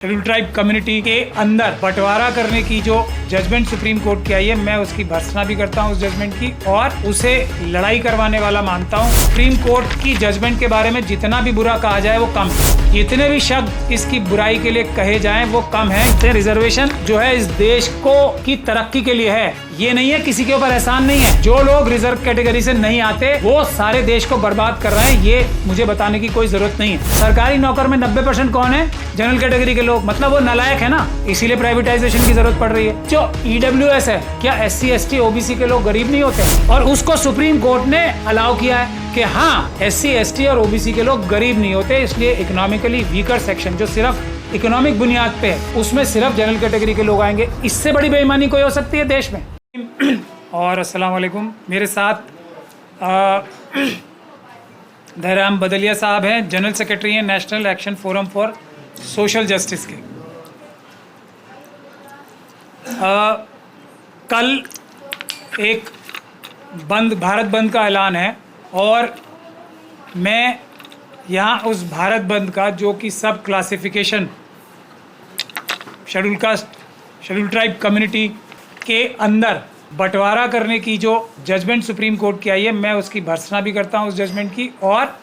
Schedule tribe community के अंदर बंटवारा करने की जो जजमेंट सुप्रीम कोर्ट की आई है, मैं उसकी भर्त्सना भी करता हूं उस जजमेंट की और उसे लड़ाई करवाने वाला मानता हूं। सुप्रीम कोर्ट की जजमेंट के बारे में जितना भी बुरा कहा जाए वो कम है, जितने भी शब्द इसकी बुराई के लिए कहे जाएं वो कम है। रिजर्वेशन जो है इस देश को की तरक्की के लिए है, ये नहीं है किसी के ऊपर एहसान नहीं है। जो लोग रिजर्व कैटेगरी से नहीं आते वो सारे देश को बर्बाद कर रहे हैं, ये मुझे बताने की कोई जरूरत नहीं है। सरकारी नौकर में 90% कौन है? जनरल कैटेगरी के लोग, मतलब वो नालायक है ना, इसीलिए प्राइवेटाइजेशन की जरूरत पड़ रही है। जो ईडब्ल्यूएस है, क्या SC ST OBC के लोग गरीब नहीं होते? और उसको सुप्रीम कोर्ट ने अलाउ किया है कि हाँ SC ST और OBC के लोग गरीब नहीं होते, इसलिए इकोनॉमिकली वीकर सेक्शन जो सिर्फ इकोनॉमिक बुनियाद पे है उसमें सिर्फ जनरल कैटेगरी के लोग आएंगे। इससे बड़ी बेईमानी कोई हो सकती है देश में? और अस्सलाम वालेकुम, मेरे साथ दहराम बदलिया साहब हैं, जनरल सेक्रेटरी हैं national action forum for social justice के। कल एक भारत बंद का ऐलान है और मैं यहाँ उस भारत बंद का जो कि सब क्लासिफिकेशन शेड्यूल ट्राइब कम्युनिटी के अंदर बंटवारा करने की जो जजमेंट सुप्रीम कोर्ट की आई है, मैं उसकी भर्त्सना भी करता हूँ उस जजमेंट की और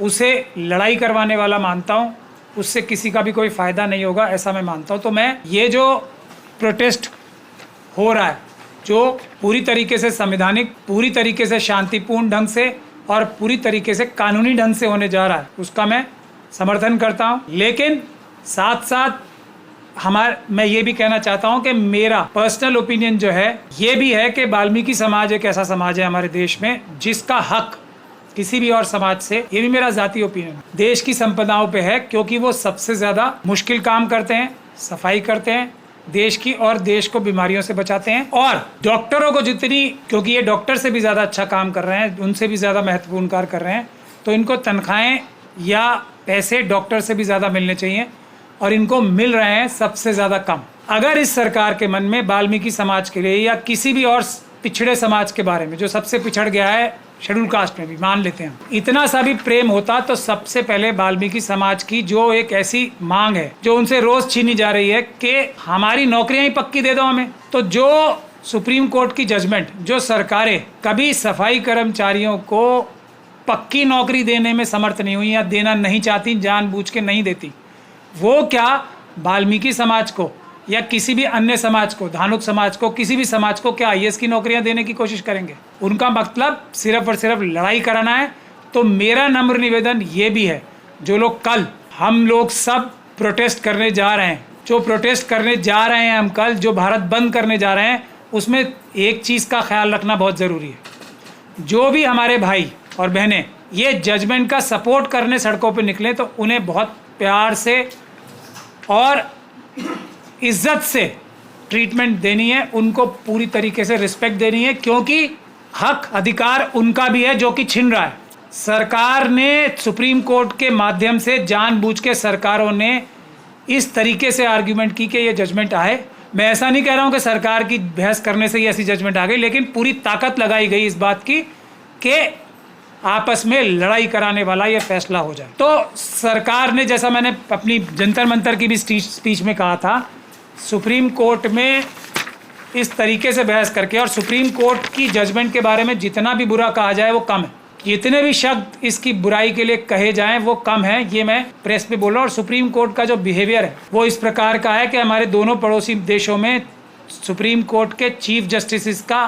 उसे लड़ाई करवाने वाला मानता हूँ। उससे किसी का भी कोई फ़ायदा नहीं होगा ऐसा मैं मानता हूँ। तो मैं ये जो प्रोटेस्ट हो रहा है, जो पूरी तरीके से संवैधानिक, पूरी तरीके से शांतिपूर्ण ढंग से और पूरी तरीके से कानूनी ढंग से होने जा रहा है, उसका मैं समर्थन करता हूँ। लेकिन साथ साथ मैं ये भी कहना चाहता हूँ कि मेरा पर्सनल ओपिनियन जो है ये भी है कि वाल्मीकि समाज एक ऐसा समाज है हमारे देश में जिसका हक किसी भी और समाज से, ये भी मेरा जाती ओपिनियन, देश की संपदाओं पे है, क्योंकि वो सबसे ज़्यादा मुश्किल काम करते हैं, सफाई करते हैं देश की और देश को बीमारियों से बचाते हैं। और डॉक्टरों को जितनी, क्योंकि ये डॉक्टर से भी ज़्यादा अच्छा काम कर रहे हैं, उनसे भी ज़्यादा महत्वपूर्ण कार्य कर रहे हैं, तो इनको तनख्वाहें या पैसे डॉक्टर से भी ज़्यादा मिलने चाहिए और इनको मिल रहे हैं सबसे ज़्यादा कम। अगर इस सरकार के मन में वाल्मीकि समाज के लिए या किसी भी और पिछड़े समाज के बारे में जो सबसे पिछड़ गया है, शेड्यूल कास्ट में भी मान लेते हैं, इतना सा भी प्रेम होता तो सबसे पहले वाल्मीकि समाज की जो एक ऐसी मांग है जो उनसे रोज छीनी जा रही है कि हमारी नौकरियां ही पक्की दे दो हमें, तो जो सुप्रीम कोर्ट की जजमेंट, जो सरकारें कभी सफाई कर्मचारियों को पक्की नौकरी देने में समर्थ नहीं हुई या देना नहीं चाहती, जानबूझ के नहीं देती, वो क्या वाल्मीकि समाज को या किसी भी अन्य समाज को, धानुक समाज को, किसी भी समाज को क्या IAS की नौकरियां देने की कोशिश करेंगे? उनका मतलब सिर्फ और सिर्फ लड़ाई कराना है। तो मेरा नम्र निवेदन ये भी है, जो लोग कल हम लोग सब प्रोटेस्ट करने जा रहे हैं, जो प्रोटेस्ट करने जा रहे हैं हम कल, जो भारत बंद करने जा रहे हैं, उसमें एक चीज़ का ख्याल रखना बहुत ज़रूरी है। जो भी हमारे भाई और बहनें ये जजमेंट का सपोर्ट करने सड़कों पर निकले तो उन्हें बहुत प्यार से और इज्जत से ट्रीटमेंट देनी है, उनको पूरी तरीके से रिस्पेक्ट देनी है, क्योंकि हक अधिकार उनका भी है जो कि छिन रहा है। सरकार ने सुप्रीम कोर्ट के माध्यम से जानबूझ के सरकारों ने इस तरीके से आर्ग्यूमेंट की कि ये जजमेंट आए। मैं ऐसा नहीं कह रहा हूँ कि सरकार की बहस करने से ही ऐसी जजमेंट आ गई, लेकिन पूरी ताकत लगाई गई इस बात की कि आपस में लड़ाई कराने वाला ये फैसला हो जाए। तो सरकार ने, जैसा मैंने अपनी जंतर मंतर की भी स्पीच में कहा था, सुप्रीम कोर्ट में इस तरीके से बहस करके और सुप्रीम कोर्ट की जजमेंट के बारे में जितना भी बुरा कहा जाए वो कम है, जितने भी शब्द इसकी बुराई के लिए कहे जाएं वो कम है, ये मैं प्रेस पे बोल रहा हूँ। और सुप्रीम कोर्ट का जो बिहेवियर है वो इस प्रकार का है कि हमारे दोनों पड़ोसी देशों में सुप्रीम कोर्ट के चीफ जस्टिस का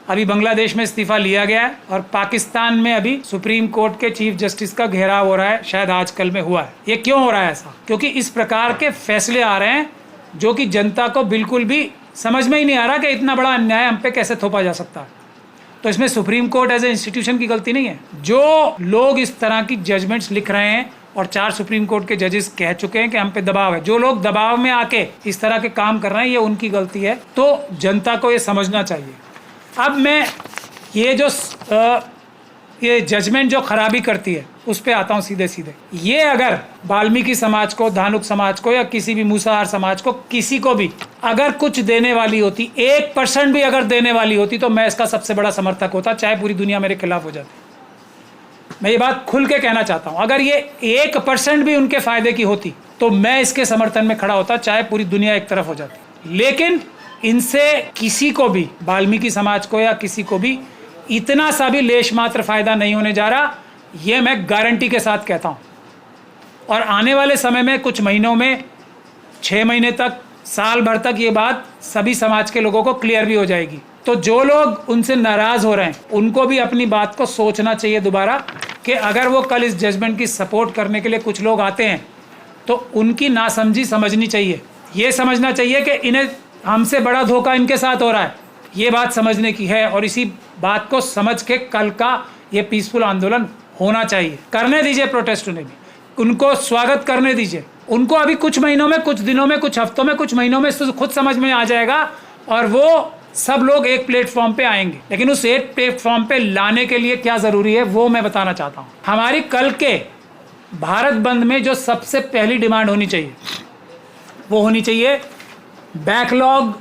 अभी बांग्लादेश में इस्तीफा लिया गया है और पाकिस्तान में अभी सुप्रीम कोर्ट के चीफ जस्टिस का घेराव हो रहा है, शायद आजकल में हुआ है। ये क्यों हो रहा है ऐसा? क्योंकि इस प्रकार के फैसले आ रहे हैं जो कि जनता को बिल्कुल भी समझ में ही नहीं आ रहा कि इतना बड़ा अन्याय हम पे कैसे थोपा जा सकता है। तो इसमें Supreme Court as a institution की गलती नहीं है। जो लोग इस तरह की जजमेंट्स लिख रहे हैं और 4 सुप्रीम कोर्ट के जजेस कह चुके हैं कि हम पे दबाव है, जो लोग दबाव में आके इस तरह के काम कर रहे हैं ये उनकी गलती है, तो जनता को ये समझना चाहिए। अब मैं ये जजमेंट जो खराबी करती है उस पे आता हूँ सीधे सीधे। ये अगर वाल्मीकि समाज को, धानुक समाज को या किसी भी मूसाहार समाज को, किसी को भी अगर कुछ देने वाली होती, 1% भी अगर देने वाली होती, तो मैं इसका सबसे बड़ा समर्थक होता, चाहे पूरी दुनिया मेरे खिलाफ हो जाती। मैं ये बात खुल के कहना चाहता हूँ, अगर ये 1% भी उनके फायदे की होती तो मैं इसके समर्थन में खड़ा होता, चाहे पूरी दुनिया एक तरफ हो जाती। लेकिन इनसे किसी को भी, वाल्मीकि समाज को या किसी को भी इतना सा भी लेश मात्र फायदा नहीं होने जा रहा, ये मैं गारंटी के साथ कहता हूँ। और आने वाले समय में कुछ महीनों में, 6 महीने तक, साल भर तक ये बात सभी समाज के लोगों को क्लियर भी हो जाएगी। तो जो लोग उनसे नाराज हो रहे हैं उनको भी अपनी बात को सोचना चाहिए दोबारा, कि अगर वो कल इस जजमेंट की सपोर्ट करने के लिए कुछ लोग आते हैं तो उनकी नासमझी समझनी चाहिए। ये समझना चाहिए कि इन्हें हमसे बड़ा धोखा इनके साथ हो रहा है, ये बात समझने की है। और इसी बात को समझ के कल का ये पीसफुल आंदोलन होना चाहिए। करने दीजिए प्रोटेस्ट, उन्हें भी, उनको स्वागत करने दीजिए। उनको अभी कुछ महीनों में, कुछ दिनों में, कुछ हफ्तों में, कुछ महीनों में खुद समझ में आ जाएगा और वो सब लोग एक प्लेटफॉर्म पे आएंगे। लेकिन उस एक प्लेटफॉर्म पे लाने के लिए क्या ज़रूरी है वो मैं बताना चाहता हूँ। हमारी कल के भारत बंद में जो सबसे पहली डिमांड होनी चाहिए वो होनी चाहिए बैकलॉग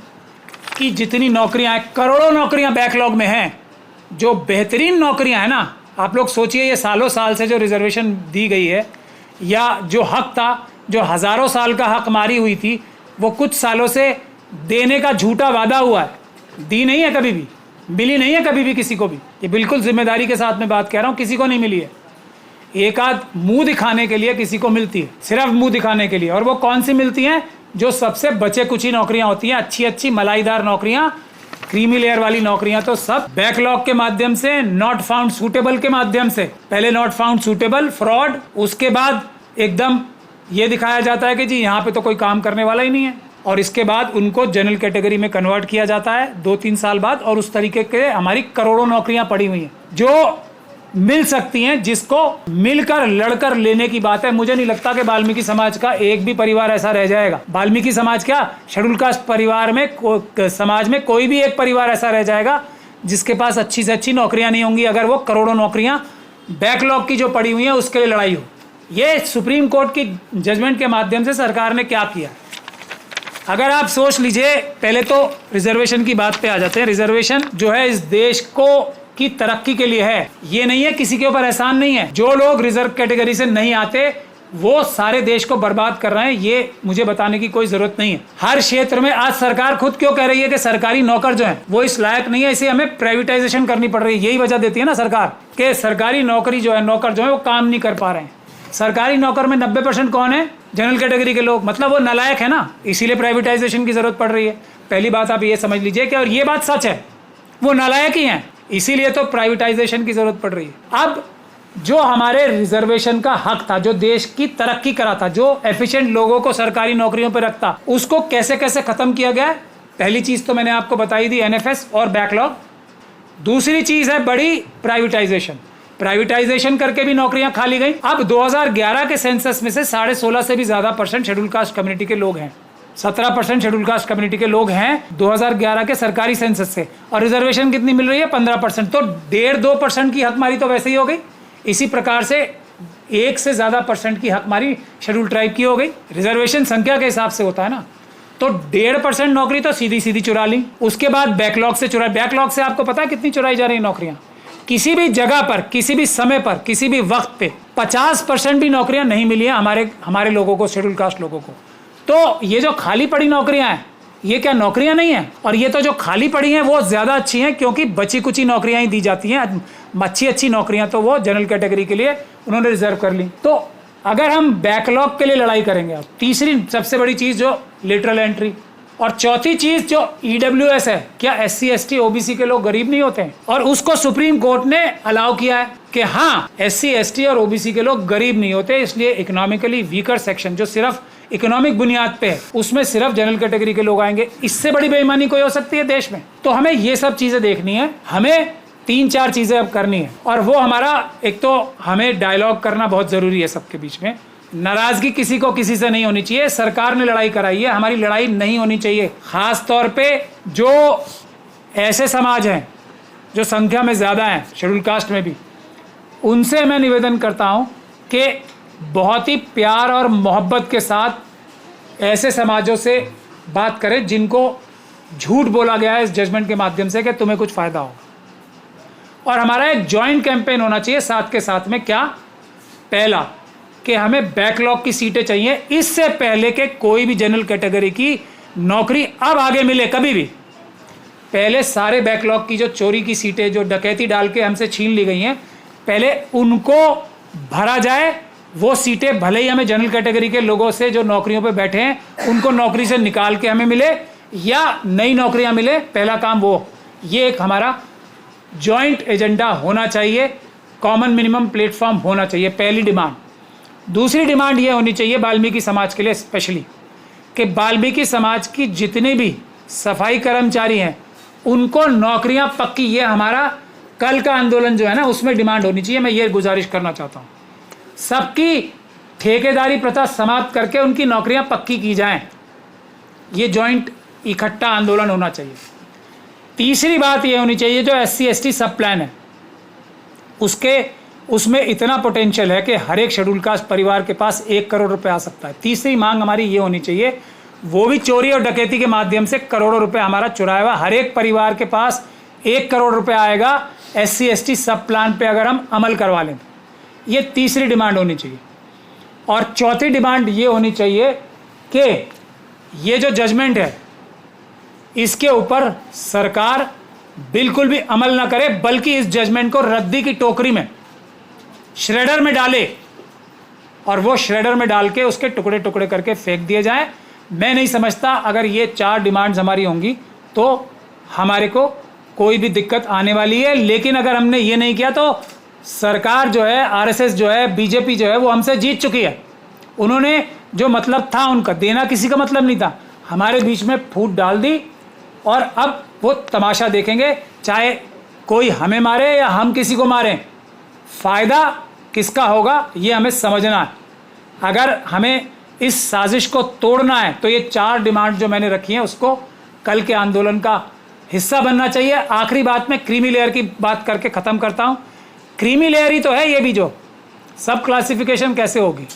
की जितनी नौकरियां हैं, करोड़ों नौकरियां बैकलॉग में हैं, जो बेहतरीन नौकरियां हैं ना। आप लोग सोचिए, ये सालों साल से जो रिजर्वेशन दी गई है या जो हक था, जो हज़ारों साल का हक मारी हुई थी, वो कुछ सालों से देने का झूठा वादा हुआ है, दी नहीं है कभी भी, मिली नहीं है कभी भी किसी को भी। ये बिल्कुल जिम्मेदारी के साथ में बात कह रहा हूँ, किसी को नहीं मिली है। एक आध मुंह दिखाने के लिए किसी को मिलती है, सिर्फ मुंह दिखाने के लिए। और वो कौन सी मिलती हैं? जो सबसे बचे कुछ ही नौकरियां होती हैं, अच्छी अच्छी मलाईदार नौकरियां, क्रीमी लेयर वाली नौकरियां तो सब बैकलॉग के माध्यम से, नॉट फाउंड सूटेबल के माध्यम से। पहले नॉट फाउंड सूटेबल, फ्रॉड, उसके बाद एकदम ये दिखाया जाता है कि जी यहाँ पे तो कोई काम करने वाला ही नहीं है, और इसके बाद उनको जनरल कैटेगरी में कन्वर्ट किया जाता है 2-3 साल बाद। और उस तरीके के हमारी करोड़ों नौकरियां पड़ी हुई हैं जो मिल सकती हैं, जिसको मिलकर लड़कर लेने की बात है। मुझे नहीं लगता कि वाल्मीकि समाज का एक भी परिवार ऐसा रह जाएगा। वाल्मीकि समाज क्या, शेड्यूल कास्ट परिवार में, समाज में कोई भी एक परिवार ऐसा रह जाएगा जिसके पास अच्छी से अच्छी नौकरियां नहीं होंगी, अगर वो करोड़ों नौकरियां बैकलॉग की जो पड़ी हुई हैं उसके लिए लड़ाई हो। ये सुप्रीम कोर्ट की जजमेंट के माध्यम से सरकार ने क्या किया, अगर आप सोच लीजिए। पहले तो रिजर्वेशन की बात पे आ जाते हैं। रिजर्वेशन जो है इस देश को की तरक्की के लिए है, ये नहीं है किसी के ऊपर एहसान नहीं है। जो लोग रिजर्व कैटेगरी से नहीं आते वो सारे देश को बर्बाद कर रहे हैं, ये मुझे बताने की कोई जरूरत नहीं है। हर क्षेत्र में आज सरकार खुद क्यों कह रही है कि सरकारी नौकर जो है वो इस लायक नहीं है, इसे हमें प्राइवेटाइजेशन करनी पड़ रही है। यही वजह देती है ना सरकार कि सरकारी नौकरी जो है, नौकर जो है वो काम नहीं कर पा रहे हैं। सरकारी नौकर में 90% कौन है? जनरल कैटेगरी के लोग, मतलब वो नालायक है ना, इसीलिए प्राइवेटाइजेशन की जरूरत पड़ रही है। पहली बात आप ये समझ लीजिए कि, और ये बात सच है, वो नालायक ही हैं, इसीलिए तो प्राइवेटाइजेशन की जरूरत पड़ रही है। अब जो हमारे रिजर्वेशन का हक था, जो देश की तरक्की करा था, जो एफिशिएंट लोगों को सरकारी नौकरियों पर रखता, उसको कैसे कैसे खत्म किया गया है। पहली चीज तो मैंने आपको बताई दी, एनएफएस और बैकलॉग। दूसरी चीज है बड़ी प्राइवेटाइजेशन। प्राइवेटाइजेशन करके भी नौकरियां खाली गई। अब 2011 के सेंसस में से 16.5 से भी ज्यादा % शेड्यूल कास्ट कम्युनिटी के लोग हैं। 17% शेड्यूल कास्ट कम्युनिटी के लोग हैं 2011 के सरकारी सेंसस से, और रिजर्वेशन कितनी मिल रही है? 15%। तो 1.5-2% की हकमारी तो वैसे ही हो गई। इसी प्रकार से 1 से ज्यादा % की हकमारी शेड्यूल ट्राइब की हो गई। रिजर्वेशन संख्या के हिसाब से होता है ना, तो 1.5% नौकरी तो सीधी सीधी चुरा ली। उसके बाद बैकलॉग से चुरा। बैकलॉग से आपको पता है कितनी चुराई जा रही है नौकरियां? किसी भी जगह पर, किसी भी समय पर, किसी भी वक्त पे 50% भी नौकरियां नहीं मिली है हमारे लोगों को, शेड्यूल कास्ट लोगों को। तो ये जो खाली पड़ी नौकरियां हैं, ये क्या नौकरियां नहीं हैं? और ये तो जो खाली पड़ी हैं वो ज़्यादा अच्छी हैं, क्योंकि बची कुची नौकरियां ही दी जाती हैं। अच्छी नौकरियां तो वो जनरल कैटेगरी के लिए उन्होंने रिजर्व कर ली। तो अगर हम बैकलॉग के लिए लड़ाई करेंगे, अब तीसरी सबसे बड़ी चीज़ जो लेटरल एंट्री, और चौथी चीज जो ईडब्ल्यूएस है, क्या SC ST OBC के लोग गरीब नहीं होते हैं? और उसको सुप्रीम कोर्ट ने अलाउ किया है कि हाँ, SC ST और OBC के लोग गरीब नहीं होते, इसलिए इकोनॉमिकली वीकर सेक्शन जो सिर्फ इकोनॉमिक बुनियाद पे है, उसमें सिर्फ जनरल कैटेगरी के लोग आएंगे। इससे बड़ी बेईमानी कोई हो सकती है देश में? तो हमें ये सब चीजें देखनी है, हमें 3-4 चीजें अब करनी है। और वो हमारा, एक तो हमें डायलॉग करना बहुत जरूरी है सबके बीच में। नाराजगी किसी को किसी से नहीं होनी चाहिए। सरकार ने लड़ाई कराई है, हमारी लड़ाई नहीं होनी चाहिए। खास तौर पे जो ऐसे समाज हैं जो संख्या में ज़्यादा हैं, शेड्यूल कास्ट में भी, उनसे मैं निवेदन करता हूं कि बहुत ही प्यार और मोहब्बत के साथ ऐसे समाजों से बात करें जिनको झूठ बोला गया है इस जजमेंट के माध्यम से कि तुम्हें कुछ फ़ायदा होगा। और हमारा एक जॉइंट कैंपेन होना चाहिए साथ के साथ में। क्या? पहला कि हमें बैकलॉग की सीटें चाहिए, इससे पहले कि कोई भी जनरल कैटेगरी की नौकरी अब आगे मिले कभी भी। पहले सारे बैकलॉग की जो चोरी की सीटें, जो डकैती डाल के हमसे छीन ली गई हैं, पहले उनको भरा जाए। वो सीटें भले ही हमें जनरल कैटेगरी के लोगों से जो नौकरियों पे बैठे हैं उनको नौकरी से निकाल के हमें मिले या नई नौकरियां मिले, पहला काम वो। ये एक हमारा जॉइंट एजेंडा होना चाहिए, कॉमन मिनिमम प्लेटफॉर्म होना चाहिए, पहली डिमांड। दूसरी डिमांड ये होनी चाहिए वाल्मीकि समाज के लिए स्पेशली, कि वाल्मीकि समाज की जितने भी सफाई कर्मचारी हैं उनको नौकरियां पक्की, ये हमारा कल का आंदोलन जो है ना उसमें डिमांड होनी चाहिए। मैं ये गुजारिश करना चाहता हूँ, सबकी ठेकेदारी प्रथा समाप्त करके उनकी नौकरियां पक्की की जाएं। ये जॉइंट इकट्ठा आंदोलन होना चाहिए। तीसरी बात ये होनी चाहिए, जो SC ST सब प्लान है उसमें इतना पोटेंशियल है कि हर एक शेड्यूल कास्ट परिवार के पास 1 करोड़ रुपए आ सकता है। तीसरी मांग हमारी ये होनी चाहिए, वो भी चोरी और डकैती के माध्यम से करोड़ों रुपए हमारा चुराया हुआ, हर एक परिवार के पास 1 करोड़ रुपए आएगा SC ST सब प्लान पे अगर हम अमल करवा लें। ये तीसरी डिमांड होनी चाहिए। और चौथी डिमांड ये होनी चाहिए कि ये जो जजमेंट है इसके ऊपर सरकार बिल्कुल भी अमल ना करे, बल्कि इस जजमेंट को रद्दी की टोकरी में, श्रेडर में डाले और वो श्रेडर में डाल के उसके टुकड़े टुकड़े करके फेंक दिए जाए। मैं नहीं समझता अगर ये 4 डिमांड्स हमारी होंगी तो हमारे को कोई भी दिक्कत आने वाली है। लेकिन अगर हमने ये नहीं किया तो सरकार जो है, RSS जो है, BJP जो है, वो हमसे जीत चुकी है। उन्होंने जो मतलब था उनका देना, किसी का मतलब नहीं था, हमारे बीच में फूट डाल दी और अब वो तमाशा देखेंगे, चाहे कोई हमें मारे या हम किसी को मारें, फ़ायदा किसका होगा ये हमें समझना है। अगर हमें इस साजिश को तोड़ना है तो ये 4 डिमांड जो मैंने रखी हैं उसको कल के आंदोलन का हिस्सा बनना चाहिए। आखिरी बात में क्रीमी लेयर की बात करके ख़त्म करता हूँ। क्रीमी लेयर ही तो है ये भी, जो सब क्लासिफिकेशन कैसे होगी,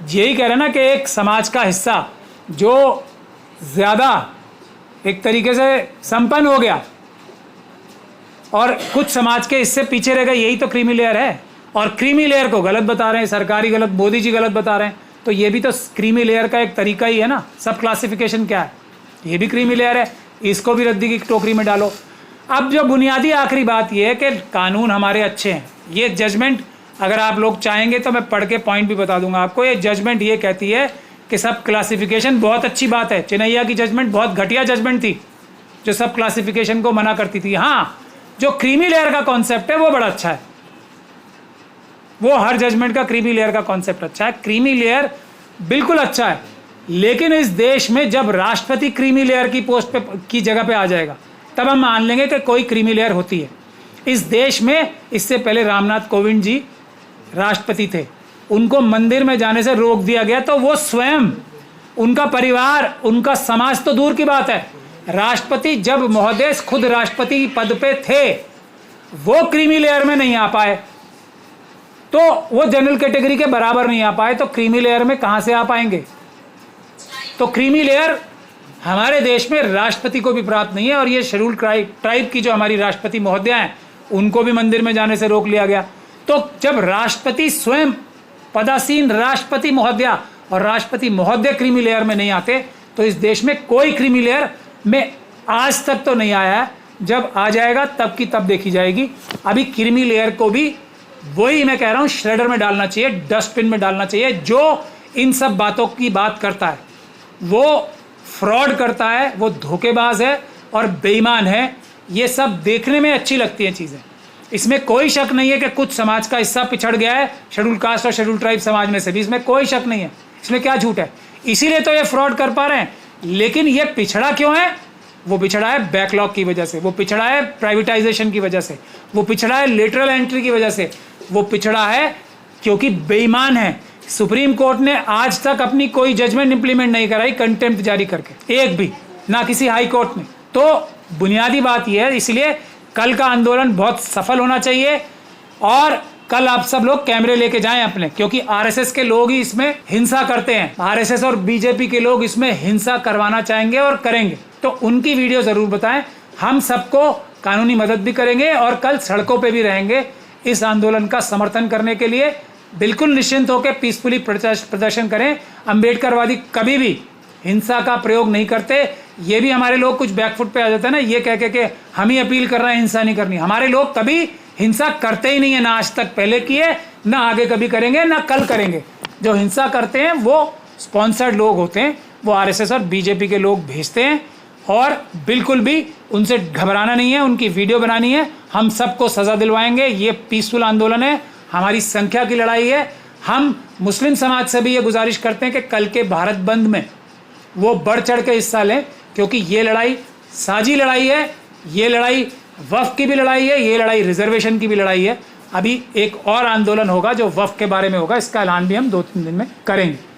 यही कह रहे हैं ना कि एक समाज का हिस्सा जो ज़्यादा एक तरीके से संपन्न हो गया और कुछ समाज के इससे पीछे रह गए, यही तो क्रीमी लेयर है। और क्रीमी लेयर को गलत बता रहे हैं, सरकारी गलत, मोदी जी गलत बता रहे हैं, तो ये भी तो क्रीमी लेयर का एक तरीका ही है ना। सब क्लासिफिकेशन क्या है, ये भी क्रीमी लेयर है, इसको भी रद्दी की टोकरी में डालो। अब जो बुनियादी आखिरी बात ये है कि कानून हमारे अच्छे हैं। ये जजमेंट अगर आप लोग चाहेंगे तो मैं पढ़ के पॉइंट भी बता दूंगा आपको। ये जजमेंट ये कहती है कि सब क्लासिफिकेशन बहुत अच्छी बात है। चिनैया की जजमेंट बहुत घटिया जजमेंट थी जो सब क्लासिफिकेशन को मना करती थी। हाँ, जो क्रीमी लेयर का कॉन्सेप्ट है वो बड़ा अच्छा है, वो हर जजमेंट का क्रीमी लेयर का कॉन्सेप्ट अच्छा है, क्रीमी लेयर बिल्कुल अच्छा है। लेकिन इस देश में जब राष्ट्रपति क्रीमी लेयर की पोस्ट पे की जगह पे आ जाएगा तब हम मान लेंगे कि कोई क्रीमी लेयर होती है इस देश में। इससे पहले रामनाथ कोविंद जी राष्ट्रपति थे, उनको मंदिर में जाने से रोक दिया गया, तो वो स्वयं, उनका परिवार, उनका समाज तो दूर की बात है, राष्ट्रपति जब महोदय खुद राष्ट्रपति पद पे थे वो क्रीमी लेयर में नहीं आ पाए, तो वो जनरल कैटेगरी के बराबर नहीं आ पाए, तो क्रीमी लेयर में कहाँ से आ पाएंगे। तो क्रीमी लेयर हमारे देश में राष्ट्रपति को भी प्राप्त नहीं है। और ये शेड्यूल ट्राइब की जो हमारी राष्ट्रपति महोदया हैं उनको भी मंदिर में जाने से रोक लिया गया। तो जब राष्ट्रपति स्वयं पदासीन राष्ट्रपति महोदया और राष्ट्रपति महोदय क्रीमी लेयर में नहीं आते तो इस देश में कोई क्रीमी लेयर में आज तक तो नहीं आया है। जब आ जाएगा तब की तब देखी जाएगी। अभी क्रीमी लेयर को भी वही मैं कह रहा हूँ श्रेडर में डालना चाहिए, डस्टबिन में डालना चाहिए। जो इन सब बातों की बात करता है वो फ्रॉड करता है, वो धोखेबाज है और बेईमान है। ये सब देखने में अच्छी लगती हैं चीज़ें, इसमें कोई शक नहीं है कि कुछ समाज का हिस्सा पिछड़ गया है शेड्यूल कास्ट और शेड्यूल ट्राइब समाज में से भी, इसमें कोई शक नहीं है। इसमें क्या झूठ है, इसीलिए तो ये फ्रॉड कर पा रहे हैं। लेकिन ये पिछड़ा क्यों है, वो पिछड़ा है बैकलॉग की वजह से, वो पिछड़ा है प्राइवेटाइजेशन की वजह से, वो पिछड़ा है लेटरल एंट्री की वजह से, वो पिछड़ा है क्योंकि बेईमान है। सुप्रीम कोर्ट ने आज तक अपनी कोई जजमेंट इंप्लीमेंट नहीं कराई कंटेम्प्ट जारी करके, एक भी, ना किसी हाई कोर्ट ने। तो बुनियादी बात यह है, इसलिए कल का आंदोलन बहुत सफल होना चाहिए। और कल आप सब लोग कैमरे लेके जाएं अपने, क्योंकि आरएसएस के लोग ही इसमें हिंसा करते हैं। आरएसएस और बीजेपी के लोग इसमें हिंसा करवाना चाहेंगे और करेंगे, तो उनकी वीडियो जरूर बताएं। हम सबको कानूनी मदद भी करेंगे और कल सड़कों पे भी रहेंगे इस आंदोलन का समर्थन करने के लिए। बिल्कुल निश्चिंत होकर पीसफुली प्रदर्शन करें। अंबेडकरवादी कभी भी हिंसा का प्रयोग नहीं करते। ये भी हमारे लोग कुछ बैकफुट पे आ जाते हैं ना, ये कह के हम ही अपील कर रहे हैं हिंसा नहीं करनी। हमारे लोग कभी हिंसा करते ही नहीं है, ना आज तक पहले किए, ना आगे कभी करेंगे, ना कल करेंगे। जो हिंसा करते हैं वो स्पॉन्सर्ड लोग होते हैं, वो आरएसएस और बीजेपी के लोग भेजते हैं, और बिल्कुल भी उनसे घबराना नहीं है, उनकी वीडियो बनानी है। हम सबको सज़ा दिलवाएंगे। ये पीसफुल आंदोलन है, हमारी संख्या की लड़ाई है। हम मुस्लिम समाज से भी ये गुजारिश करते हैं कि कल के भारत बंद में वो बढ़ चढ़ के हिस्सा लें, क्योंकि ये लड़ाई साझी लड़ाई है, ये लड़ाई वक्फ की भी लड़ाई है, ये लड़ाई रिजर्वेशन की भी लड़ाई है। अभी एक और आंदोलन होगा जो वक्फ के बारे में होगा, इसका ऐलान भी हम 2-3 दिन में करेंगे।